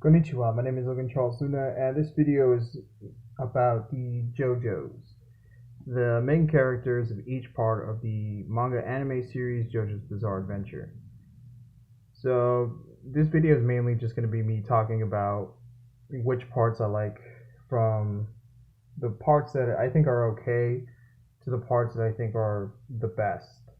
Konnichiwa, my name is Logan Charles Luna, and this video is about the JoJo's, the main characters of each part of the manga anime series JoJo's Bizarre Adventure. So, this video is mainly just going to be me talking about which parts I like, from the parts that I think are okay to the parts that I think are the best.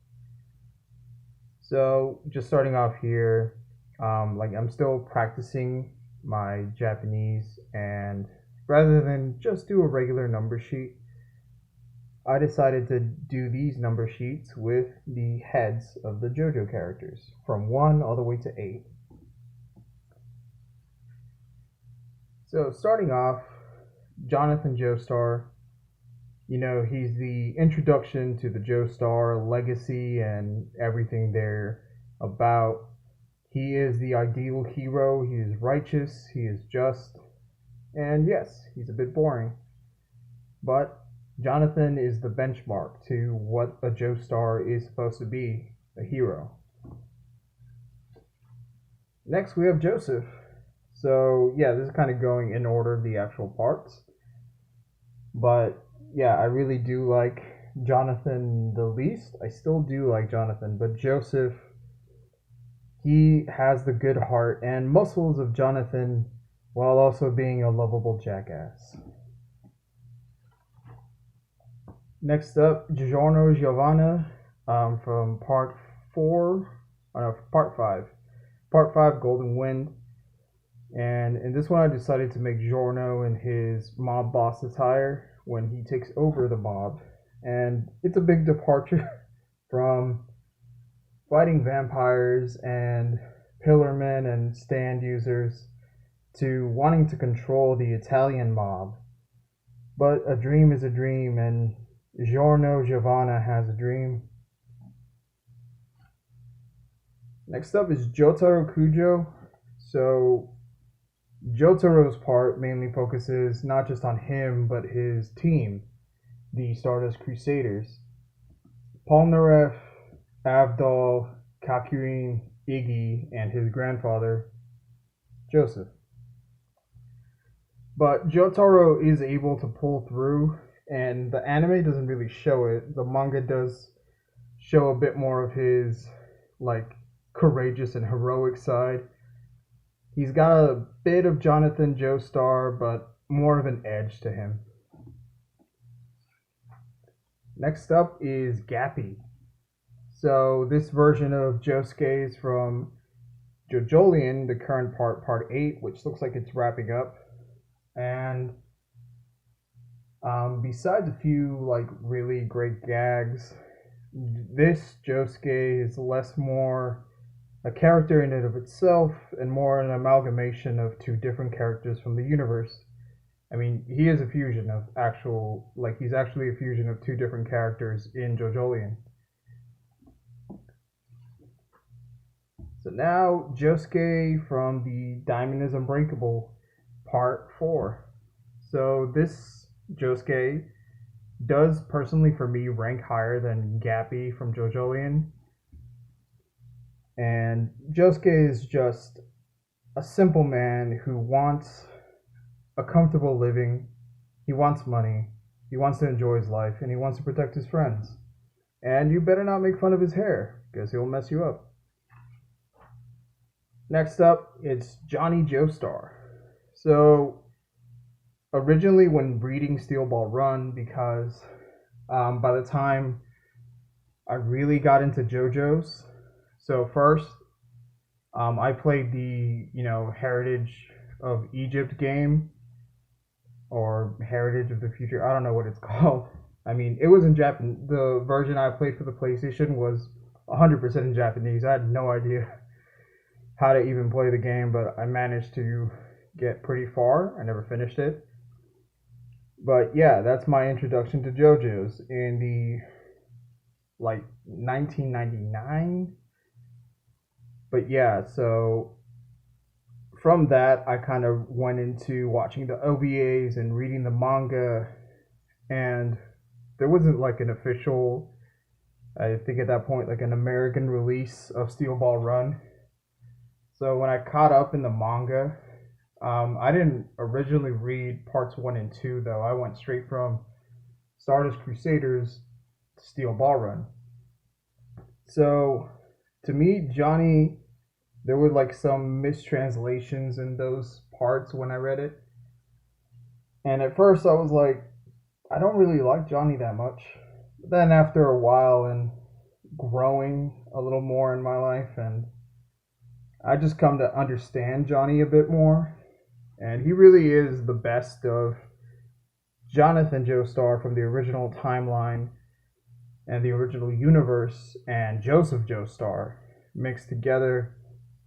So, just starting off here, I'm still practicing my Japanese, and rather than just do a regular number sheet, I decided to do these number sheets with the heads of the JoJo characters from 1 all the way to 8. So starting off, Jonathan Joestar, he's the introduction to the Joestar legacy and everything they're about. He is the ideal hero, he is righteous, he is just, and yes, he's a bit boring. But Jonathan is the benchmark to what a Joestar is supposed to be, a hero. Next we have Joseph. So yeah, this is kind of going in order of the actual parts. But yeah, I really do like Jonathan the least. I still do like Jonathan, but Joseph, he has the good heart and muscles of Jonathan while also being a lovable jackass. Next up, Giovanna from part 5. Part 5, Golden Wind. And in this one I decided to make Giorno in his mob boss attire when he takes over the mob. And it's a big departure from fighting vampires and pillarmen and stand users to wanting to control the Italian mob. But a dream is a dream, and Giovanna has a dream. Next up is Jotaro Kujo. So Jotaro's part mainly focuses not just on him, but his team, the Stardust Crusaders. Polnareff, Avdol, Kakurin, Iggy, and his grandfather, Joseph. But Jotaro is able to pull through, and the anime doesn't really show it. The manga does show a bit more of his, courageous and heroic side. He's got a bit of Jonathan Joestar, but more of an edge to him. Next up is Gappy. So this version of Josuke is from JoJolion, the current part 8, which looks like it's wrapping up. And besides a few really great gags, this Josuke is more a character in and of itself and more an amalgamation of two different characters from the universe. I mean, he is a fusion of he's actually a fusion of two different characters in JoJolion. So now, Josuke from the Diamond is Unbreakable, part 4. So this Josuke does, personally for me, rank higher than Gappy from JoJolion. And Josuke is just a simple man who wants a comfortable living, he wants money, he wants to enjoy his life, and he wants to protect his friends. And you better not make fun of his hair, because he'll mess you up. Next up, it's Johnny Joestar. So, originally when reading Steel Ball Run, because by the time I really got into JoJo's, so first, I played the, Heritage of Egypt game, or Heritage of the Future, I don't know what it's called. I mean, it was in Japanese. The version I played for the PlayStation was 100% in Japanese. I had no idea how to even play the game, but I managed to get pretty far. I never finished it. But yeah, that's my introduction to JoJo's in the 1999. But yeah, so from that I kind of went into watching the OVAs and reading the manga, and there wasn't an official, I think at that point, an American release of Steel Ball Run. So when I caught up in the manga, I didn't originally read parts 1 and 2, though. I went straight from Stardust Crusaders to Steel Ball Run. So, to me, Johnny, there were like some mistranslations in those parts when I read it. And at first, I was like, I don't really like Johnny that much. But then, after a while and growing a little more in my life, and I just come to understand Johnny a bit more. And he really is the best of Jonathan Joestar from the original timeline and the original universe, and Joseph Joestar mixed together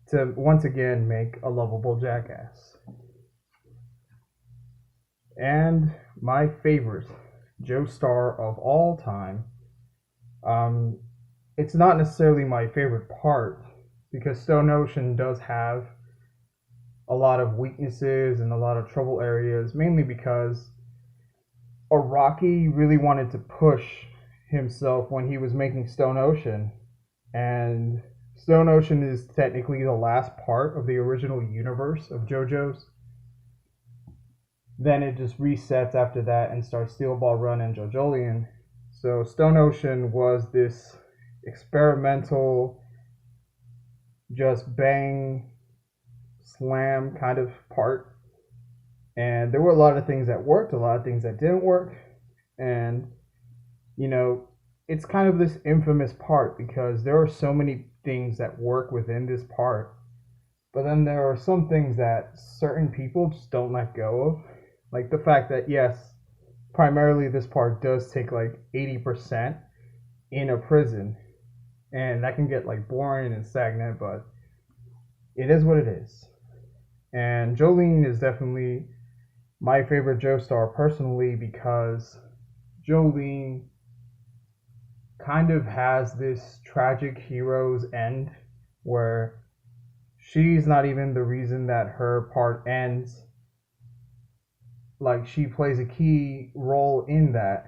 to once again make a lovable jackass. And my favorite Joestar of all time, it's not necessarily my favorite part, because Stone Ocean does have a lot of weaknesses and a lot of trouble areas, mainly because Araki really wanted to push himself when he was making Stone Ocean, and Stone Ocean is technically the last part of the original universe of JoJo's. Then it just resets after that and starts Steel Ball Run and JoJolion. So Stone Ocean was this experimental, just bang, slam kind of part. And there were a lot of things that worked, a lot of things that didn't work. And, you know, it's kind of this infamous part because there are so many things that work within this part. But then there are some things that certain people just don't let go of. Like the fact that, yes, primarily this part does take like 80% in a prison. And that can get like boring and stagnant, but it is what it is. And Jolene is definitely my favorite Joestar personally, because Jolene kind of has this tragic hero's end where she's not even the reason that her part ends. Like, she plays a key role in that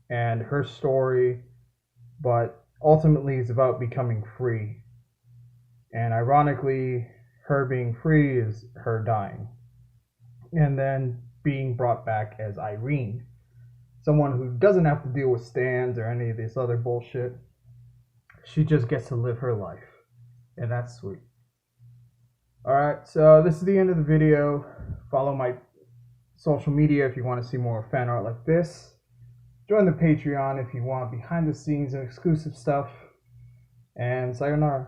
and her story, but ultimately it's about becoming free. And ironically, her being free is her dying. And then being brought back as Irene, someone who doesn't have to deal with stands or any of this other bullshit. She just gets to live her life, and that's sweet. Alright, so this is the end of the video. Follow my social media if you want to see more fan art like this. Join the Patreon if you want behind the scenes and exclusive stuff. And sayonara.